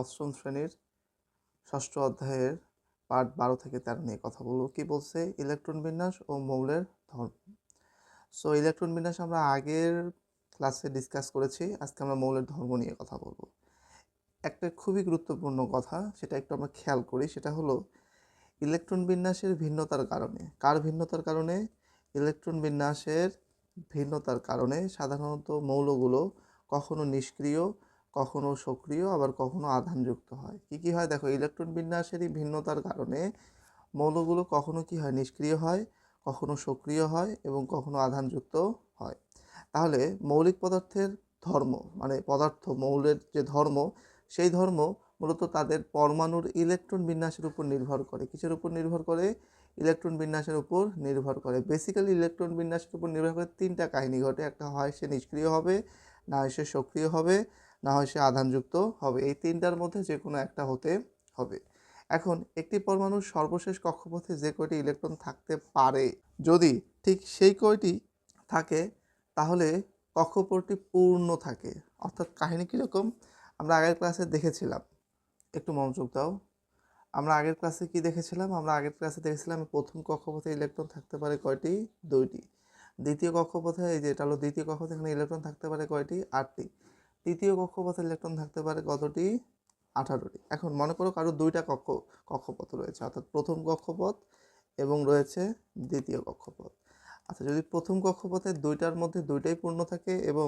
অষ্টম শ্রেণীর ষষ্ঠ অধ্যায়ের পার্ট 12 থেকে 13 নিয়ে কথা বলবো। কি বলছে? ইলেকট্রন বিন্যাস ও মৌলের ধর্ম। সো ইলেকট্রন বিন্যাস আমরা আগের ক্লাসে ডিসকাস করেছি। আজকে আমরা মৌলের ধর্ম নিয়ে কথা বলবো। একটা খুবই গুরুত্বপূর্ণ কথা, সেটা একটু আমরা খেয়াল করি। সেটা হলো ইলেকট্রন বিন্যাসের ভিন্নতার কারণে। কার ভিন্নতার কারণে? ইলেকট্রন বিন্যাসের ভিন্নতার কারণে সাধারণত মৌলগুলো কখনো নিষ্ক্রিয়, কখনো সক্রিয়, আবার কখনো আধানযুক্ত হয়। কি হয় দেখো, ইলেকট্রন বিন্যাসেরই ভিন্নতার কারণে মৌলগুলো কখনো কি হয়, নিষ্ক্রিয় হয়, কখনো সক্রিয় হয় এবং কখনো আধানযুক্ত হয়। তাহলে মৌলিক পদার্থের ধর্ম, মানে পদার্থ মৌলের যে ধর্ম, সেই ধর্ম মূলত তাদের পরমাণুর ইলেকট্রন বিন্যাসের উপর নির্ভর করে। কিসের উপর নির্ভর করে? ইলেকট্রন বিন্যাসের উপর নির্ভর করে। বেসিক্যালি ইলেকট্রন বিন্যাসের উপর নির্ভর করে তিনটা কাহিনী ঘটে। একটা হয় সে নিষ্ক্রিয় হবে, না হয় সে সক্রিয় হবে, না হয় সে আধানযুক্ত হবে। এই তিনটার মধ্যে যে কোনো একটা হতে হবে। এখন একটি পরমাণুর সর্বশেষ কক্ষপথে যে কয়টি ইলেকট্রন থাকতে পারে, যদি ঠিক সেই কয়টি থাকে তাহলে কক্ষপথটি পূর্ণ থাকে। অর্থাৎ কাহিনী কীরকম আমরা আগের ক্লাসে দেখেছিলাম। একটু মনোযোগ দাও। আমরা আগের ক্লাসে কি দেখেছিলাম? আমরা আগের ক্লাসে দেখেছিলাম প্রথম কক্ষপথে ইলেকট্রন থাকতে পারে কয়টি? 2টি। দ্বিতীয় কক্ষপথে, এই যে এটা হলো দ্বিতীয় কক্ষপথে, এখানে ইলেকট্রন থাকতে পারে কয়টি? 8টি। তৃতীয় কক্ষপথে ইলেকট্রন থাকতে পারে কতটি? 18টি। এখন মনে করো কারো দুইটা কক্ষপথ রয়েছে, অর্থাৎ প্রথম কক্ষপথ এবং রয়েছে দ্বিতীয় কক্ষপথ। আচ্ছা, যদি প্রথম কক্ষপথে দুইটার মধ্যে দুইটাই পূর্ণ থাকে এবং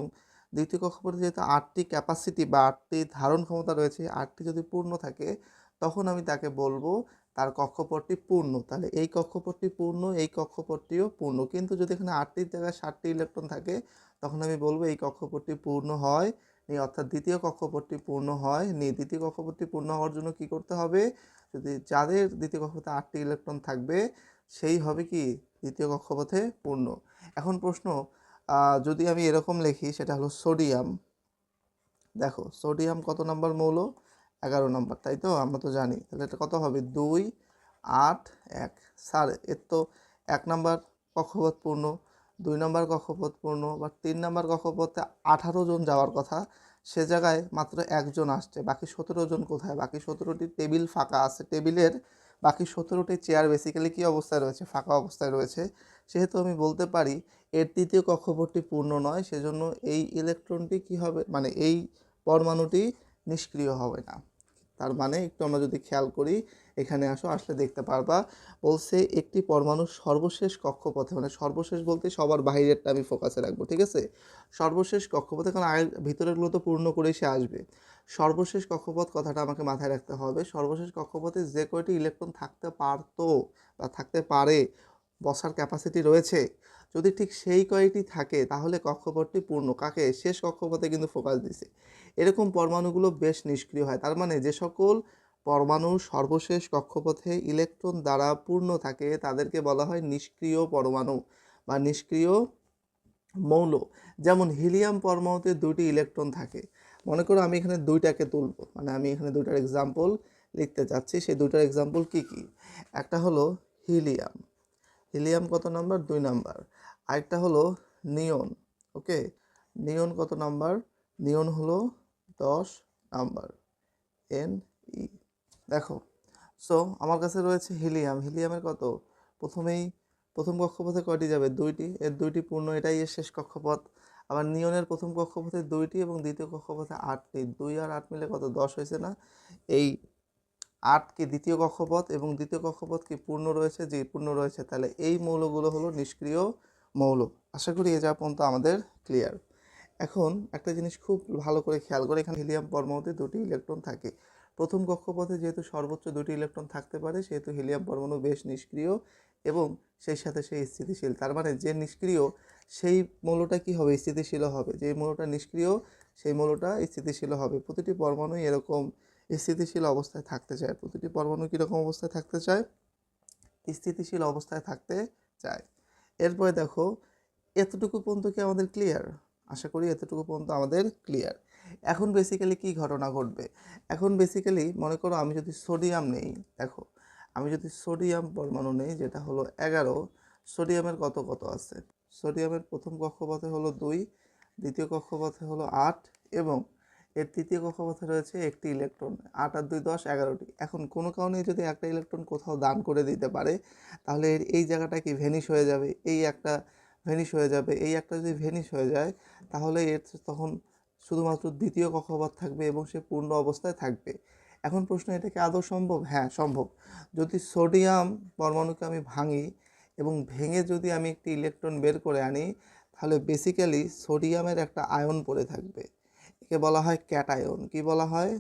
দ্বিতীয় কক্ষপথে যেহেতু 8টি ক্যাপাসিটি বা 8টি ধারণ ক্ষমতা রয়েছে, 8টি যদি পূর্ণ থাকে তখন আমি তাকে বলবো তার কক্ষপথটি পূর্ণ। তাহলে এই কক্ষপথটি পূর্ণ, এই কক্ষপথটিও পূর্ণ। কিন্তু যদি এখানে 8টির জায়গায় 7টি ইলেকট্রন থাকে তখন আমি বলবো এই কক্ষপথটি পূর্ণ হয় নি, অর্থাৎ দ্বিতীয় কক্ষপথটি পূর্ণ হয় নি। দ্বিতীয় কক্ষপথটি পূর্ণ হওয়ার জন্য কি করতে হবে? যদি যাদের দ্বিতীয় কক্ষপথে 8টি ইলেকট্রন থাকবে সেই হবে কি দ্বিতীয় কক্ষপথে পূর্ণ। এখন প্রশ্ন, যদি আমি এরকম লিখি, সেটা হলো সোডিয়াম। দেখো সোডিয়াম কত নাম্বার মৌল? 11 নাম্বার, তাই তো? আমরা তো জানি। তাহলে এটা কত হবে? 2, 8, 1। স্যার এর তো 1 নাম্বার কক্ষপথ পূর্ণ, 2 নাম্বার কক্ষপথ পূর্ণ, বা 3 নাম্বার কক্ষপথে 18 জন যাওয়ার কথা, সে জায়গায় মাত্র 1 জন আসছে। বাকি 17 জন কোথায়? বাকি 17টি টেবিল ফাঁকা আছে। টেবিলের বাকি 17টি চেয়ার বেসিক্যালি কী অবস্থায় রয়েছে? ফাঁকা অবস্থায় রয়েছে। সেহেতু আমি বলতে পারি এর তৃতীয় কক্ষপথটি পূর্ণ নয়, সেজন্য এই ইলেকট্রনটি কি হবে, মানে এই পরমাণুটি নিষ্ক্রিয় হবে না। তার মানে একটু আমরা যদি খেয়াল করি, এখানে আসলে দেখতে পারবা বলছে একটি পরমাণুর সর্বশেষ কক্ষপথে, মানে সর্বশেষ বলতে সবার বাইরেরটা আমি ফোকাসে রাখবো, ঠিক আছে? সর্বশেষ কক্ষপথে, কারণ আগের ভিতরেরগুলো তো পূর্ণ করেই সে আসবে। সর্বশেষ কক্ষপথ কথাটা আমাকে মাথায় রাখতে হবে। সর্বশেষ কক্ষপথে যে কয়টি ইলেকট্রন থাকতে পারতো বা থাকতে পারে, বসার ক্যাপাসিটি রয়েছে, যদি ঠিক সেই কয়টি থাকে তাহলে কক্ষপথটি পূর্ণ। কাকে? শেষ কক্ষপথে কিন্তু ফোকাস দিছে। এরকম পরমাণুগুলো বেশ নিষ্ক্রিয় হয়। তার মানে যে সকল পরমাণু সর্বশেষ কক্ষপথে ইলেকট্রন দ্বারা পূর্ণ থাকে তাদেরকে বলা হয় নিষ্ক্রিয় পরমাণু বা নিষ্ক্রিয় মৌল। যেমন হিলিয়াম পরমাণুতে 2টি ইলেকট্রন থাকে। মনে করো আমি এখানে দুইটাকে তুলবো, মানে আমি এখানে দুইটার এক্সাম্পল লিখতে চাচ্ছি। সেই দুইটার এক্সাম্পল কি কি? একটা হলো হিলিয়াম। হিলিয়াম কত নাম্বার? 2 নাম্বার। আরেকটা হলো নিয়ন। ওকে, নিয়ন কত নাম্বার? নিয়ন হলো 10 নাম্বার, NE। দেখো, সো আমার কাছে রয়েছে হিলিয়াম। হিলিয়ামের কত? প্রথম কক্ষপথে কয়টি যাবে? 2টি। এর 2টি পূর্ণ, এটাই এর শেষ কক্ষপথ। আবার নিয়নের প্রথম কক্ষপথে 2টি এবং দ্বিতীয় কক্ষপথে 8টি। 2 আর 8 মিলে কত? 10 হয়েছে না? এই 8 কি দ্বিতীয় কক্ষপথ এবং দ্বিতীয় কক্ষপথ কি পূর্ণ রয়েছে? যে পূর্ণ রয়েছে। তাহলে এই মৌলগুলো হলো নিষ্ক্রিয় মৌল। আশা করি এ যা পর্যন্ত আমাদের ক্লিয়ার। এখন একটা জিনিস খুব ভালো করে খেয়াল করে, এখানে হিলিয়াম পরমাণুতে 2টি ইলেকট্রন থাকে। প্রথম কক্ষপথে যেহেতু সর্বোচ্চ 2টি ইলেকট্রন থাকতে পারে, সেহেতু হিলিয়াম পরমাণু বেশ নিষ্ক্রিয় এবং সেই সাথে সেই স্থিতিশীল। তার মানে যে নিষ্ক্রিয় সেই মৌলটা কি হবে? স্থিতিশীল হবে। যে মৌলটা নিষ্ক্রিয় সেই মৌলটা স্থিতিশীল হবে। প্রতিটি পরমাণুই এরকম স্থিতিশীল অবস্থায় থাকতে চায়। প্রতিটি পরমাণু কীরকম অবস্থায় থাকতে চায়? স্থিতিশীল অবস্থায় থাকতে চায়। এরপরে দেখো, এতটুকু পর্যন্ত কি আমাদের ক্লিয়ার? আশা করি এতটুকু পর্যন্ত আমাদের ক্লিয়ার। এখন বেসিক্যালি কি ঘটনা ঘটবে? এখন বেসিক্যালি মনে করো আমি যদি সোডিয়াম নেই, দেখো আমি যদি সোডিয়াম পরমাণু নেই, যেটা হলো 11, সোডিয়ামের কত কত আছে? সোডিয়ামের প্রথম কক্ষপথে হলো 2, দ্বিতীয় কক্ষপথে হলো 8 এবং এর তৃতীয় কক্ষপথে রয়েছে একটি ইলেকট্রন। 8 আর 2 10 11টি। এখন কোনো কারণে যদি একটা ইলেকট্রন কোথাও দান করে দিতে পারে, তাহলে এর এই জায়গাটা কি ভ্যানিশ হয়ে যাবে, এই একটা ভ্যানিশ হয়ে যাবে, এই একটা যদি ভ্যানিশ হয়ে যায়, তাহলে এর তখন শুধুমাত্র দ্বিতীয় কক্ষপথ থাকবে এবং সে পূর্ণ অবস্থায় থাকবে। এখন প্রশ্ন, এটা কি আদৌ সম্ভব? হ্যাঁ, সম্ভব। যদি সোডিয়াম পরমাণুকে আমি ভাঙি এবং ভেঙে যদি আমি একটি ইলেকট্রন বের করে আনি, তাহলে বেসিক্যালি সোডিয়ামের একটা আয়ন পড়ে থাকবে। একে বলা হয় ক্যাটায়ন। কি বলা হয়?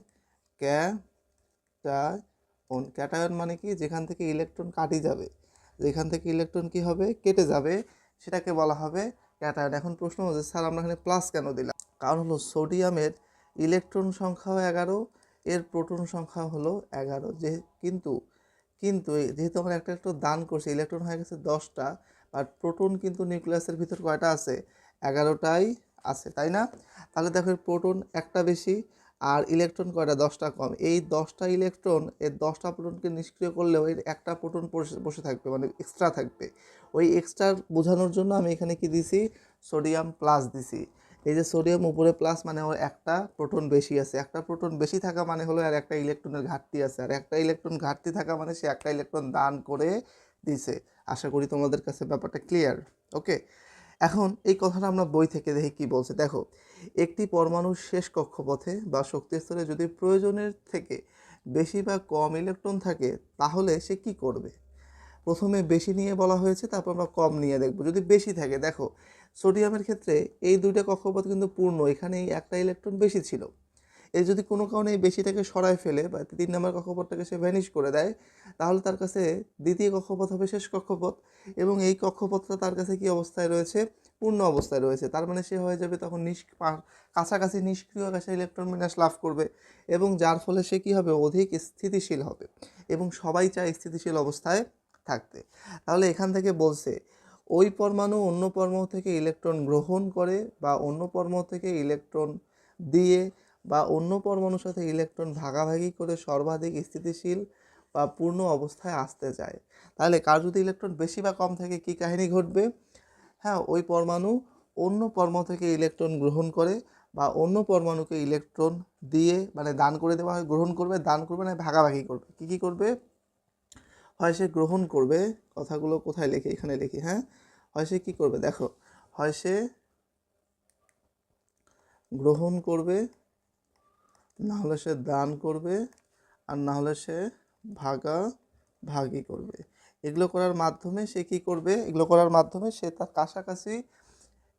ক্যাটায়ন। ক্যাটায়ন মানে কি? যেখান থেকে ইলেকট্রন কাটি যাবে, যেখান থেকে ইলেকট্রন কি হবে? কেটে যাবে, সেটাকে বলা হবে ক্যাটায়ন। এখন প্রশ্ন হচ্ছে, স্যার আমরা এখানে প্লাস কেন দিলাম? কারণ হলো সোডিয়ামের ইলেকট্রন সংখ্যাও 11, এর প্রোটন সংখ্যা হলো 11। কিন্তু কিন্তু যেহেতু আমরা একটা ইলেকট্রন দান করছি, ইলেকট্রন হয়ে গেছে 10টা, বাট প্রোটন কিন্তু নিউক্লিয়াসের ভিতর কয়টা আছে? 11টাই আছে, তাই না? তাহলে দেখো প্রোটন একটা বেশি আর ইলেকট্রন কয়টা? 10টা কম। এই 10টা ইলেকট্রন, এর 10টা প্রোটনকে নিষ্ক্রিয় করলেও এর একটা প্রোটন বসে থাকবে, মানে এক্সট্রা থাকবে। ওই এক্সট্রা বোঝানোর জন্য আমি এখানে কি দিছি? সোডিয়াম প্লাস দিছি। এই যে সোডিয়াম উপরে প্লাস মানে ওর একটা প্রোটন বেশি আছে, একটা প্রোটন বেশি থাকা মানে হলো আর একটা ইলেকট্রনের ঘাটতি আছে, আর একটা ইলেকট্রন ঘাটতি থাকা মানে সে একটা ইলেকট্রন দান করে দিছে। আশা করি তোমাদের কাছে ব্যাপারটা ক্লিয়ার। ওকে, এখন এই কথাটা আমরা বই থেকে দেখি কি বলছে। দেখো, একটি পরমাণুর শেষ কক্ষপথে বা শক্তি স্তরে যদি প্রয়োজনের থেকে বেশি বা কম ইলেকট্রন থাকে, তাহলে সে কি করবে? প্রথমে বেশি নিয়ে বলা হয়েছে, তারপর আমরা কম নিয়ে দেখব। যদি বেশি থাকে, দেখো সোডিয়ামের ক্ষেত্রে এই দুইটা কক্ষপথ কিন্তু পূর্ণ, এখানে এই একটা ইলেকট্রন বেশি ছিল। এই যদি কোনো কারণে এই বেশিটাকে সরায় ফেলে বা 3 নম্বর কক্ষপথটাকে সে ভ্যানিশ করে দেয়, তাহলে তার কাছে দ্বিতীয় কক্ষপথ হবে শেষ কক্ষপথ, এবং এই কক্ষপথটা তার কাছে কি অবস্থায় রয়েছে? পূর্ণ অবস্থায় রয়েছে। তার মানে সে হয়ে যাবে তখন কাছাকাছি নিষ্ক্রিয় গ্যাসে ইলেকট্রন বিন্যাস লাভ করবে, এবং যার ফলে সে কি হবে? অধিক স্থিতিশীল হবে, এবং সবাই চায় স্থিতিশীল অবস্থায় থাকতে। তাহলে এখান থেকে বলছে, ওই পরমাণু অন্য পরমাণু থেকে ইলেকট্রন গ্রহণ করে বা অন্য পরমাণু থেকে ইলেকট্রন দিয়ে বা অন্য পরমাণুর সাথে ইলেকট্রন ভাগাভাগি করে সর্বাধিক স্থিতিশীল বা পূর্ণ অবস্থায় আসতে চায়। তাহলে কার যদি ইলেকট্রন বেশি বা কম থাকে, কি কাহিনী ঘটবে? হ্যাঁ, ওই পরমাণু অন্য পরমাণু থেকে ইলেকট্রন গ্রহণ করে বা অন্য পরমাণুকে ইলেকট্রন দিয়ে, মানে দান করে দেওয়া হয়, গ্রহণ করবে, দান করবে না ভাগাভাগি করবে। কি করবে? হয় সে গ্রহণ করবে, কথাগুলো কোথায় লিখি? এখানে লিখি। হ্যাঁ, হয় সে কি করবে? দেখো, হয় সে গ্রহণ করবে, না হলে সে দান করবে, আর না হলে সে ভাগাভাগি করবে। এগুলো করার মাধ্যমে সে কি করবে? এগুলো করার মাধ্যমে সে তার কাছাকাছি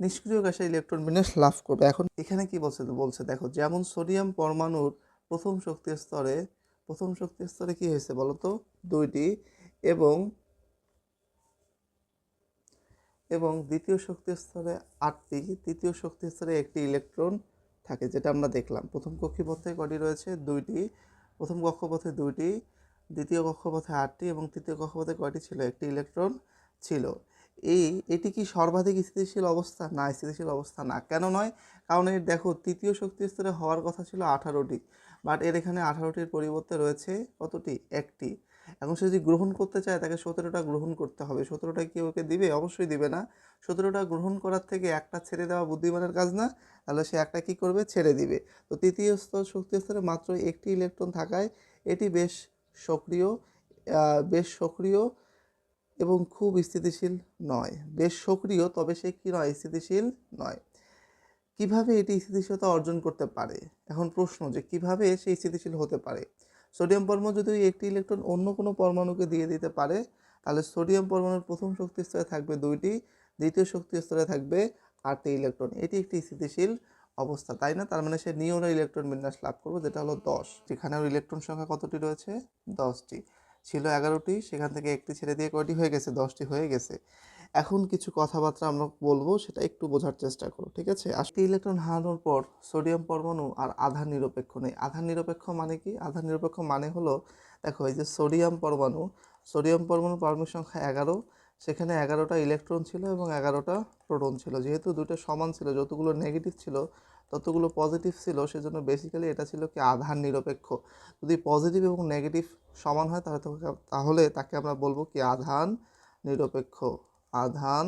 নিষ্ক্রিয় গ্যাসে ইলেকট্রন বিন্যাস লাভ করবে। এখন এখানে কি বলছে দেখো, যেমন সোডিয়াম পরমাণুর প্রথম শক্তি স্তরে কি হয়েছে বলো তো? 2টি, এবং দ্বিতীয় শক্তি স্তরে 8টি, তৃতীয় শক্তি স্তরে একটি ইলেকট্রন থাকে, যেটা আমরা দেখলাম। প্রথম কক্ষপথে কয়টি রয়েছে? 2টি। প্রথম কক্ষপথে 2টি, দ্বিতীয় কক্ষপথে 8টি, এবং তৃতীয় কক্ষপথে কয়টি ছিল? একটি ইলেকট্রন ছিল। এটি কি সর্বাধিক স্থিতিশীল অবস্থা? না, স্থিতিশীল অবস্থা না। কেন নয়? কারণ এর দেখো, তৃতীয় শক্তি স্তরে হওয়ার কথা ছিল 18টি, বাট এর এখানে 18টির পরিবর্তে রয়েছে কতটি? একটি। এখন সে যদি গ্রহণ করতে চায়, তাকে 17টা গ্রহণ করতে হবে। 17টা কি ওকে দিবে? অবশ্যই দিবে না। 17টা গ্রহণ করার থেকে একটা ছেড়ে দেওয়া বুদ্ধিমানের কাজ না? তাহলে সে একটা কি করবে? ছেড়ে দিবে। তো তৃতীয় শক্তি স্তরে মাত্র একটি ইলেকট্রন থাকায় এটি বেশ সক্রিয় এবং খুব স্থিতিশীল নয়। বেশ সক্রিয়, তবে সে কি নয়? স্থিতিশীল নয়। কিভাবে এটি স্থিতিশীলতা অর্জন করতে পারে? এখন প্রশ্ন যে কিভাবে সে স্থিতিশীল হতে পারে। সোডিয়াম পরমাণু যদি একটি ইলেকট্রন অন্য কোনো পরমাণুকে দিয়ে দিতে পারে, তাহলে সোডিয়াম পরমাণুর প্রথম শক্তি স্তরে থাকবে 2টি, দ্বিতীয় শক্তি স্তরে থাকবে 8টি ইলেকট্রন। এটি একটি স্থিতিশীল অবস্থা, তাই না? তার মানে সে নিয়ন ইলেকট্রন বিন্যাস লাভ করবে, যেটা হলো 10। যেখানে ওর ইলেকট্রন সংখ্যা কতটি রয়েছে? 10টি। ছিল 11টি, সেখান থেকে একটি ছেড়ে দিয়ে কয়টি হয়ে গেছে? 10টি হয়ে গেছে। এখন কিছু কথাবার্তা আমরা বলবো, সেটা একটু বোঝার চেষ্টা করো, ঠিক আছে? আজকে ইলেকট্রন হারানোর পর সোডিয়াম পরমাণু আর আধান নিরপেক্ষ নেই। আধান নিরপেক্ষ মানে কি? আধান নিরপেক্ষ মানে হলো, দেখো এই যে সোডিয়াম পরমাণু পারমাণবিক সংখ্যা 11, সেখানে 11টা ইলেকট্রন ছিল এবং 11টা প্রোটন ছিল। যেহেতু দুটো সমান ছিল, যতগুলো নেগেটিভ ছিল ততগুলো পজিটিভ ছিল, সেজন্য বেসিক্যালি এটা ছিল কি? আধান নিরপেক্ষ। যদি পজিটিভ এবং নেগেটিভ সমান হয়, তাহলে তাকে আমরা বলবো কি? আধান নিরপেক্ষ। আধান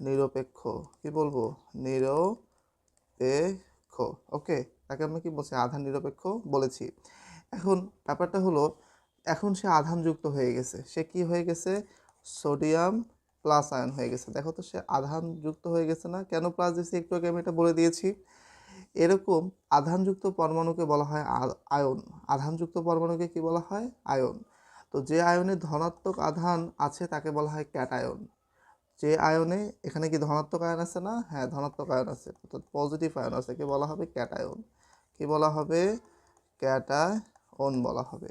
নিরপেক্ষ। কি বলবো? নিরপেক্ষ। ওকে, তাকে আমরা কি বলছি, আধান নিরপেক্ষ বলেছি। এখন ব্যাপারটা হলো, এখন সে আধানযুক্ত হয়ে গেছে, সে কি হয়ে গেছে, সোডিয়াম প্লাস আয়ন হয়ে গেছে। দেখো তো সে আধানযুক্ত হয়ে গেছে না? কেন প্লাস দিয়েছি একটু আগে আমি এটা বলে দিয়েছি। এরকম আধানযুক্ত পরমাণুকে বলা হয় আয়ন। আধানযুক্ত পরমাণুকে কি বলা হয়, আয়ন। তো যে আয়নে ধনাত্মক আধান আছে তাকে বলা হয় ক্যাটায়ন। যে আয়নে, এখানে কি ধনাত্মক আয়ন আছে না? হ্যাঁ, ধনাত্মক আয়ন আছে, অর্থাৎ পজিটিভ আয়ন আছে, কি বলা হবে, ক্যাটায়ন। কি বলা হবে, ক্যাটায়ন বলা হবে।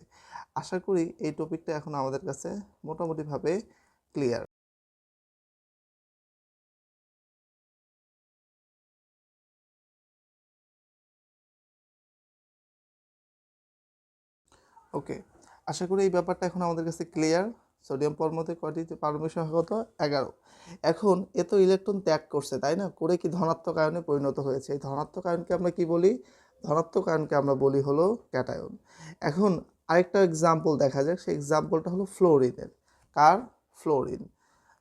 আশা করি এই টপিকটা এখন আমাদের কাছে মোটামুটিভাবে ক্লিয়ার। ওকে, আশা করি এই ব্যাপারটা এখন আমাদের কাছে ক্লিয়ার। সোডিয়াম পরমাণুতে কয়টি পারমাণবিক সংখ্যা কত, 11। এখন এ তো ইলেকট্রন ত্যাগ করছে, তাই না, করে কি ধনাত্মক আয়নে পরিণত হয়েছে। এই ধনাত্মক আয়নকে আমরা কি বলি, ধনাত্মক আয়নকে আমরা বলি হলো ক্যাটায়ন। এখন আরেকটা এক্সাম্পল দেখা যাক, সেই এক্সাম্পলটা হলো ফ্লোরিনের। কার, ফ্লোরিন।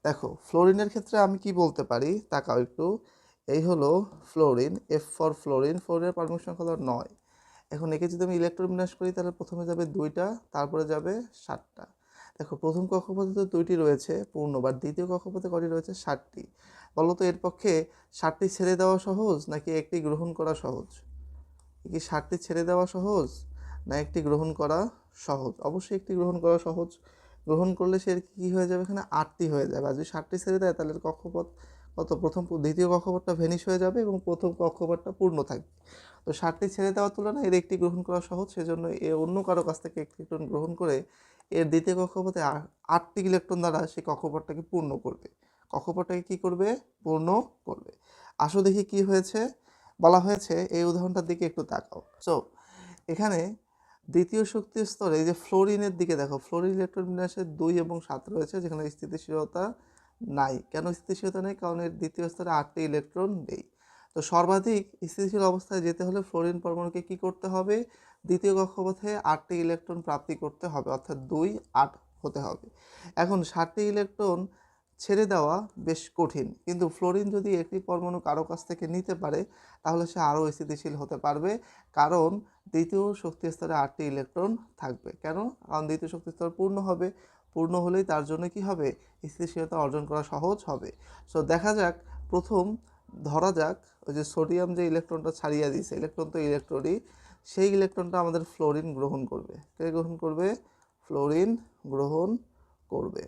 দেখো ফ্লোরিনের ক্ষেত্রে আমি কি বলতে পারি, তাকাও একটু। এই হলো ফ্লোরিন, এফ ফর ফ্লোরিন, ফ্লোরিনের পারমাণবিক সংখ্যা হলো 9। এখন একে যদি আমি ইলেকট্রন বিন্যাস করি তাহলে প্রথমে যাবে 2টা, তারপরে যাবে 7টা। দেখো প্রথম কক্ষপথে তো 2টি রয়েছে পূর্ণবার, দ্বিতীয় কক্ষপথে কটি রয়েছে, 7টি। বলো তো এর পক্ষে 7টি ছেড়ে দেওয়া সহজ নাকি একটি গ্রহণ করা সহজ? কি 7টি ছেড়ে দেওয়া সহজ না একটি গ্রহণ করা সহজ? অবশ্যই একটি গ্রহণ করা সহজ। গ্রহণ করলে সে কি হয়ে যাবে, এখানে 8টি হয়ে যাবে। আর যদি 7টি ছেড়ে দেয় তাহলে কক্ষপথ কত, দ্বিতীয় কক্ষপথটা ভেনিশ হয়ে যাবে এবং প্রথম কক্ষপথটা পূর্ণ থাকবে। তো 7টি ছেড়ে দেওয়ার তুলনায় এর একটি গ্রহণ করা সহজ, সেজন্য এ অন্য কারো কাছ থেকে একটি ইলেকট্রন গ্রহণ করে এর দ্বিতীয় কক্ষপথে 8টি ইলেকট্রন দ্বারা সেই কক্ষপথটাকে পূর্ণ করবে। কক্ষপথটাকে কি করবে, পূর্ণ করবে। আসো দেখি কি হয়েছে, বলা হয়েছে এই উদাহরণটার দিকে একটু তাকাও। সো এখানে দ্বিতীয় শক্তি স্তরে এই যে ফ্লোরিনের দিকে দেখো, ফ্লোরিন ইলেকট্রন বিন্যাসে 2 এবং 7 রয়েছে, যেখানে স্থিতিশীলতা নাই। কেন স্থিতিশীলতা নেই, কারণ এর দ্বিতীয় স্তরে 8টি ইলেকট্রন নেই। তো সর্বাধিক স্থিতিশীল অবস্থায় যেতে হলে ফ্লোরিন পরমাণুকে কি করতে হবে, দ্বিতীয় কক্ষপথে 8টি ইলেকট্রন প্রাপ্তি করতে হবে, অর্থাৎ 2 8 হতে হবে। এখন 7টি ইলেকট্রন ছেড়ে দেওয়া বেশ কঠিন, কিন্তু ফ্লোরিন যদি একটি পরমাণু কারো কাছ থেকে নিতে পারে তাহলে সে আরও স্থিতিশীল হতে পারবে, কারণ দ্বিতীয় শক্তি স্তরে 8টি ইলেকট্রন থাকবে। কেন, কারণ দ্বিতীয় শক্তি স্তর পূর্ণ হবে, পূর্ণ হলেই তার জন্য কি হবে, স্থিতিশীলতা অর্জন করা সহজ হবে। সো দেখা যাক, প্রথম ধরা যাক ওই যে সোডিয়াম যে ইলেকট্রনটা ছাড়িয়ে দিয়েছে, ইলেকট্রন তো ইলেকট্রনই, সেই ইলেকট্রনটা আমাদের ফ্লোরিন গ্রহণ করবে। কে গ্রহণ করবে, ফ্লোরিন গ্রহণ করবে।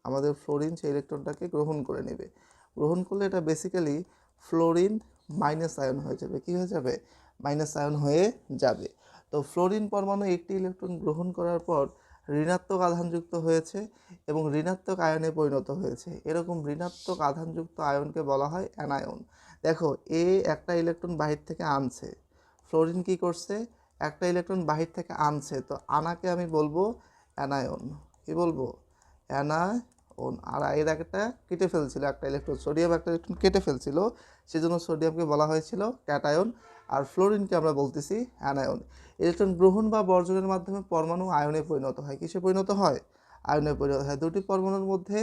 আমাদের ফ্লোরিন সেই ইলেকট্রনটাকে গ্রহণ করে নেবে। গ্রহণ করলে এটা বেসিক্যালি ফ্লোরিন মাইনাস আয়ন হয়ে যাবে। কি হয়ে যাবে, মাইনাস আয়ন হয়ে যাবে। তো ফ্লোরিন পরমাণু একটি ইলেকট্রন গ্রহণ করার পর ঋণাত্মক আধানযুক্ত হয়েছে এবং ঋণাত্মক আয়নে পরিণত হয়েছে। এরকম ঋণাত্মক আধানযুক্ত আয়নকে বলা হয় অ্যানায়ন। দেখো এ একটা ইলেকট্রন বাহির থেকে আনছে, ফ্লোরিন কি করছে, একটা ইলেকট্রন বাহির থেকে আনছে, তো আনাকে আমি বলবো অ্যানায়ন। কি বলবো, অ্যানায়ন। আর এর একটা কেটে ফেলছিল একটা ইলেকট্রন, সোডিয়াম একটা ইলেকট্রন কেটে ফেলছিল, সেজন্য সোডিয়ামকে বলা হয়েছিল ক্যাটায়ন, আর ফ্লোরিনকে আমরা বলতেছি অ্যানায়ন। ইলেকট্রন গ্রহণ বা বর্জনের মাধ্যমে পরমাণু আয়নে পরিণত হয়। কিসে পরিণত হয়, আয়নে পরিণত হয়। দুটি পরমাণুর মধ্যে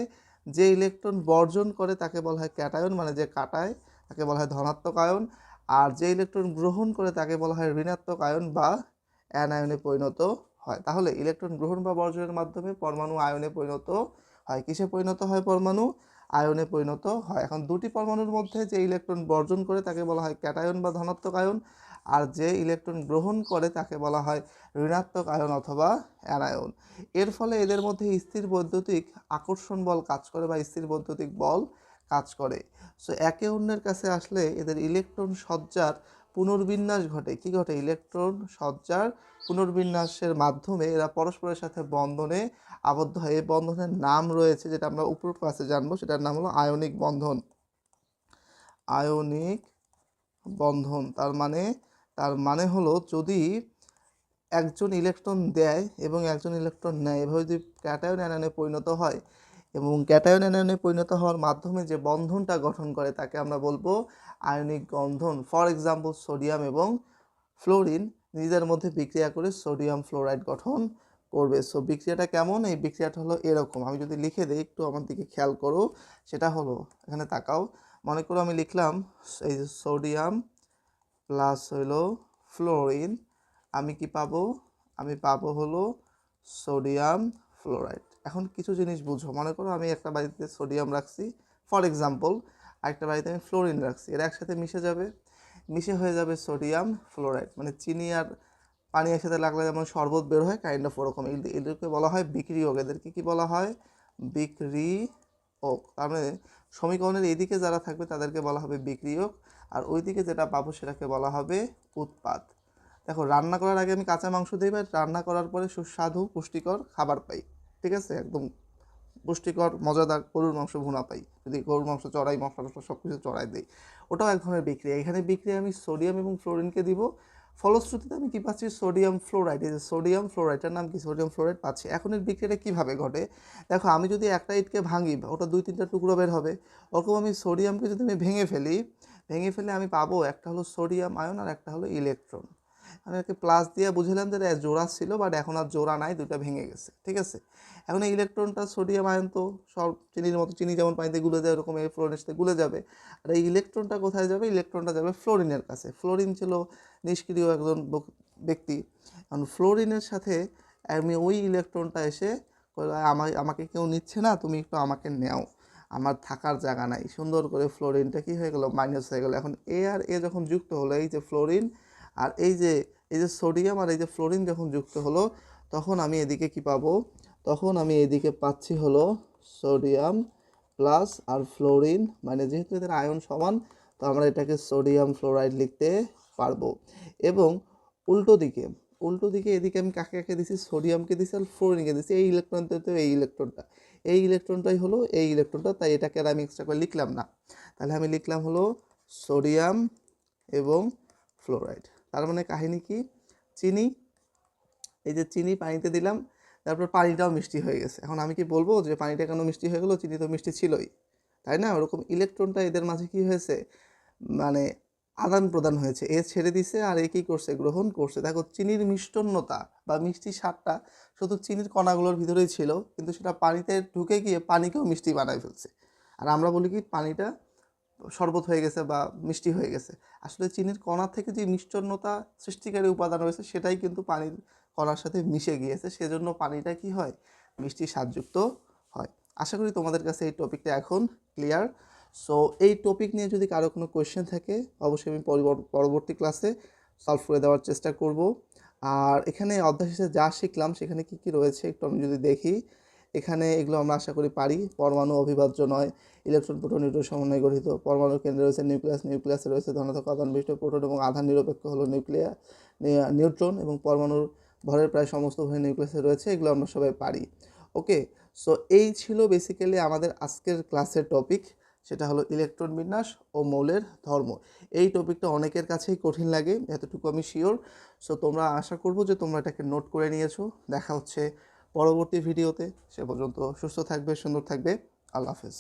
যে ইলেকট্রন বর্জন করে তাকে বলা হয় ক্যাটায়ন, মানে যে কাটায় তাকে বলা হয় ধনাত্মক আয়ন, আর যে ইলেকট্রন গ্রহণ করে তাকে বলা হয় ঋণাত্মক আয়ন বা অ্যানায়নে পরিণত হয়। তাহলে ইলেকট্রন গ্রহণ বা বর্জনের মাধ্যমে পরমাণু আয়নে পরিণত হয়। কিসে পরিণত হয়, পরমাণু আয়নে পরিণত হয়। এখন দুটি পরমাণুর মধ্যে যে ইলেকট্রন বর্জন করে তাকে বলা হয় ক্যাটায়ন বা ধনাত্মক আয়ন, আর যে ইলেকট্রন গ্রহণ করে তাকে বলা হয় ঋণাত্মক আয়ন অথবা অ্যানায়ন। এর ফলে এদের মধ্যে স্থির বৈদ্যুতিক আকর্ষণ বল কাজ করে বা স্থির বৈদ্যুতিক বল কাজ করে। সো একে অন্যের কাছে আসলে এদের ইলেকট্রন সজ্জার পুনর্বিন্যাস ঘটে। কি ঘটে, ইলেকট্রন সজ্জার পুনর্বিন্যাসের মাধ্যমে এরা পরস্পরের সাথে বন্ধনে আবদ্ধ হয়। এই বন্ধনের নাম রয়েছে, যেটা আমরা উপর ক্লাসে জানবো, সেটার নাম হলো আয়নিক বন্ধন। আয়নিক বন্ধন তার মানে হলো, যদি একজন ইলেকট্রন দেয় এবং একজন ইলেকট্রন নেয়, এভাবে যদি ক্যাটায়ন অ্যানায়নে পরিণত হয় এবং ক্যাটায়ন অ্যানায়নে পরিণত হওয়ার মাধ্যমে যে বন্ধনটা গঠন করে তাকে আমরা বলবো ionic Bandhan. For example sodium এবং ফ্লোরিন নিজেদের মধ্যে বিক্রিয়া করে সোডিয়াম ফ্লোরাইড গঠন করবে। সো বিক্রিয়াটা কেমন, এই বিক্রিয়াটা হলো এরকম। আমি যদি লিখে দিই, একটু আমার দিকে খেয়াল করো, সেটা হলো, এখানে তাকাও, মনে করো আমি লিখলাম এই যে সোডিয়াম প্লাস হইল ফ্লোরিন, আমি কি পাবো? আমি পাবো হলো সোডিয়াম ফ্লোরাইড। এখন কিছু জিনিস বুঝো, মনে করো আমি একটা বাড়িতে সোডিয়াম রাখছি ফর এক্সাম্পল, আরেকটা বাড়িতে আমি ফ্লোরিন রাখছি, এরা একসাথে মিশে যাবে, মিশে হয়ে যাবে সোডিয়াম ফ্লোরাইড। মানে চিনি আর পানি একসাথে লাগলে যেমন শরবত বের হয়, কাইন্ড অফ ওরকম। এদেরকে বলা হয় বিক্রিয়ক। এদেরকে কি বলা হয়? বিক্রিয়ক। তার মানে সমীকরণের এইদিকে যারা থাকবে তাদেরকে বলা হবে বিক্রিয়ক, আর ওইদিকে যেটা পাবো সেটাকে বলা হবে উৎপাদ। দেখো, রান্না করার আগে আমি কাঁচা মাংস দিই, বা রান্না করার পরে সুস্বাদু পুষ্টিকর খাবার পাই, ঠিক আছে, একদম পুষ্টিকর মজাদার গরুর মাংস ভুনা পাই। যদি গরুর মাংস চড়াই, মশলা টশলা সব কিছু চড়াই দিই, ওটাও এক ধরনের বিক্রিয়া। এখানে বিক্রিয়া আমি সোডিয়াম এবং ফ্লোরিনকে দিব, ফলশ্রুতিতে আমি কি পাচ্ছি? Sodium fluoride. এই যে সোডিয়াম ফ্লোরাইডের নাম কি? সোডিয়াম ফ্লোরাইড পাচ্ছি। এখন এর বিক্রিয়াটা কীভাবে ঘটে? দেখো, আমি যদি একটা ইটকে ভাঙি, ওটা 2-3টা টুকরো বের হবে। ওরকম আমি সোডিয়ামকে যদি আমি ভেঙে ফেলে আমি পাবো একটা হলো সোডিয়াম আয়ন আর একটা হলো ইলেকট্রন। আমি একে প্লাস দিয়ে বুঝলাম যে জোড়া ছিল, বাট এখন আর জোড়া নাই, দুটা ভেঙে গেছে, ঠিক আছে। এখন এই ইলেকট্রনটা, সোডিয়াম আয়ন তো সব চিনির মতো, চিনি যেমন পানিতে গুলে যায় ওরকম এই ফ্লোরিনের সাথে গুলে যাবে। আর এই ইলেকট্রনটা কোথায় যাবে? ইলেকট্রনটা যাবে ফ্লোরিনের কাছে। ফ্লোরিন ছিল নিষ্ক্রিয় একজন ব্যক্তি। কারণ ফ্লোরিনের সাথে আমি ওই ইলেকট্রনটা এসে আমাকে কেউ নিচ্ছে না, তুমি একটু আমাকে নেও, আমার থাকার জায়গা নাই। সুন্দর করে ফ্লোরিনটা কি হয়ে গেল? মাইনাস হয়ে গেল। এখন এ আর এ যখন যুক্ত হলো, এই যে ফ্লোরিন আর এই যে সোডিয়াম আর এই যে ফ্লোরিন যখন যুক্ত হলো, তখন আমি এদিকে কি পাবো? তখন আমি এদিকে পাচ্ছি হলো সোডিয়াম প্লাস আর ফ্লোরিন, মানে যেহেতু এদের আয়ন সমান, তো আমরা এটাকে সোডিয়াম ফ্লোরাইড লিখতে পারবো। এবং উল্টো দিকে এদিকে আমি কাকে কাকে দিছি? সোডিয়ামকে দিছি আর ফ্লোরিনকে দিছি। এই ইলেকট্রনটা তো এই ইলেকট্রনটাই হলো এই ইলেকট্রনটা, তাই এটাকে আর আমি এক্সট্রা করে লিখলাম না। তাহলে আমি লিখলাম হলো সোডিয়াম এবং ফ্লোরাইড। তার মানে কাহিনী কি? চিনি, এই যে চিনি পানিতে দিলাম, তারপর পানিটাও মিষ্টি হয়ে গেছে। এখন আমি কি বলবো যে পানিটা কেন মিষ্টি হয়ে গেলো? চিনি তো মিষ্টি ছিলই, তাই না? ওরকম ইলেকট্রনটা এদের মাঝে কি হয়েছে? মানে আদান প্রদান হয়েছে। এ ছেড়ে দিছে আর এ কী করছে? গ্রহণ করছে। দেখো, চিনির মিষ্টতা বা মিষ্টি স্বাদটা শুধু চিনির কণাগুলোর ভিতরেই ছিল, কিন্তু সেটা পানিতে ঢুকে গিয়ে পানিকেও মিষ্টি বানায় ফেলছে। আর আমরা বলি কি পানিটা শরবত হয়ে গেছে বা মিষ্টি হয়ে গেছে। আসলে চিনির কণা থেকে যে মিষ্টতা সৃষ্টিকারী উপাদান রয়েছে, সেটাই কিন্তু পানির কণার সাথে মিশে গিয়েছে, সেজন্য পানিটা কি হয়? মিষ্টি স্বাদযুক্ত হয়। আশা করি তোমাদের কাছে এই টপিকটা এখন ক্লিয়ার। সো এই টপিক নিয়ে যদি কারো কোনো কোয়েশ্চেন থাকে, অবশ্যই আমি পরবর্তী ক্লাসে সলভ করে দেওয়ার চেষ্টা করব। আর এখানে অধ্যায় শেষে যা শিখলাম সেখানে কি কি রয়েছে একটু আমি যদি দেখি, এখানে এগুলো আমরা আশা করি পারি। পরমাণু অবিভাজ্য নয়, ইলেকট্রন প্রোটন নিউট্রন সমন্বয়ে গঠিত। পরমাণুর কেন্দ্রে রয়েছে নিউক্লিয়াস, নিউক্লিয়াসে রয়েছে ধনাত্মক আধান বিশিষ্ট প্রোটন এবং আধান নিরপেক্ষ হলো নিউট্রন, এবং পরমাণুর ভরের প্রায় সমস্ত ভর নিউক্লিয়াসে রয়েছে। এগুলো আমরা সবাই পারি। ওকে, সো এই ছিল বেসিক্যালি আমাদের আজকের ক্লাসের টপিক, সেটা হলো ইলেকট্রন বিন্যাস ও মৌলের ধর্ম। এই টপিকটা অনেকের কাছেই কঠিন লাগে, এতটুকু আমি শিওর। সো তোমরা, আশা করবো যে তোমরা এটাকে নোট করে নিয়েছো। দেখা হচ্ছে পরবর্তী ভিডিওতে। সে পর্যন্ত সুস্থ থাকবে, সুন্দর থাকবে। আল্লাহ হাফেজ।